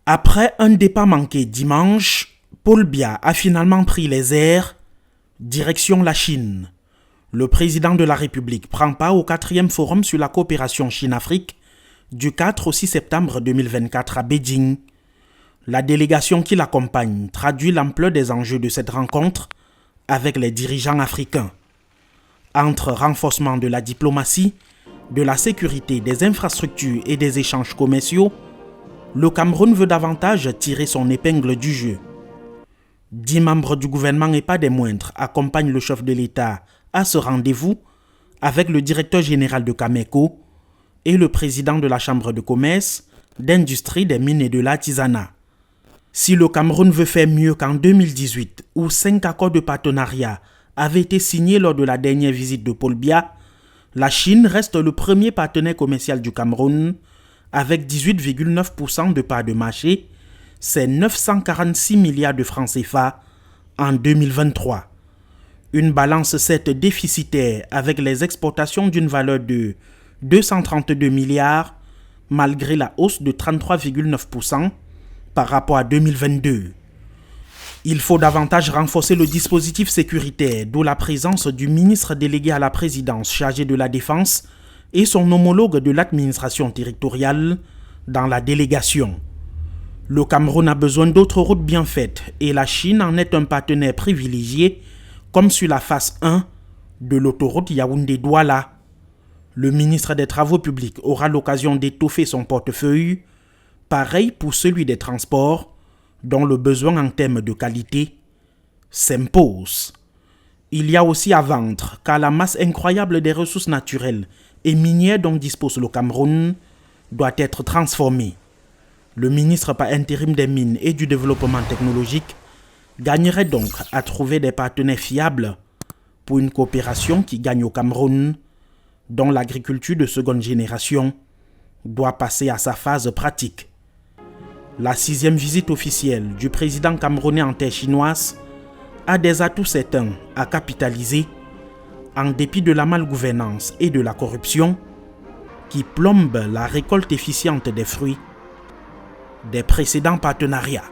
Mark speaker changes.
Speaker 1: Après un départ manqué dimanche, Paul Biya a finalement pris les airs, direction la Chine. Le président de la République prend part au 4e forum sur la coopération Chine-Afrique du 4 au 6 septembre 2024 à Beijing. La délégation qui l'accompagne traduit l'ampleur des enjeux de cette rencontre avec les dirigeants africains. Entre renforcement de la diplomatie, de la sécurité, des infrastructures et des échanges commerciaux, le Cameroun veut davantage tirer son épingle du jeu. 10 membres du gouvernement et pas des moindres accompagnent le chef de l'État à ce rendez-vous avec le directeur général de Cameco et le président de la Chambre de commerce, d'industrie, des mines et de l'artisanat. Si le Cameroun veut faire mieux qu'en 2018, où 5 accords de partenariat avaient été signés lors de la dernière visite de Paul Biya, la Chine reste le premier partenaire commercial du Cameroun avec 18,9% de part de marché, c'est 946 milliards de francs CFA en 2023. Une balance certes déficitaire avec les exportations d'une valeur de 232 milliards malgré la hausse de 33,9% par rapport à 2022. Il faut davantage renforcer le dispositif sécuritaire, d'où la présence du ministre délégué à la présidence chargé de la défense et son homologue de l'administration territoriale dans la délégation. Le Cameroun a besoin d'autres routes bien faites et la Chine en est un partenaire privilégié, comme sur la phase 1 de l'autoroute Yaoundé-Douala. Le ministre des Travaux publics aura l'occasion d'étoffer son portefeuille, pareil pour celui des transports, dont le besoin en termes de qualité s'impose. Il y a aussi à vendre, car la masse incroyable des ressources naturelles et minières dont dispose le Cameroun doit être transformée. Le ministre par intérim des Mines et du Développement technologique gagnerait donc à trouver des partenaires fiables pour une coopération qui gagne au Cameroun, dont l'agriculture de seconde génération doit passer à sa phase pratique. La 6e visite officielle du président camerounais en terre chinoise a des atouts certains à capitaliser en dépit de la malgouvernance et de la corruption qui plombent la récolte efficiente des fruits des précédents partenariats.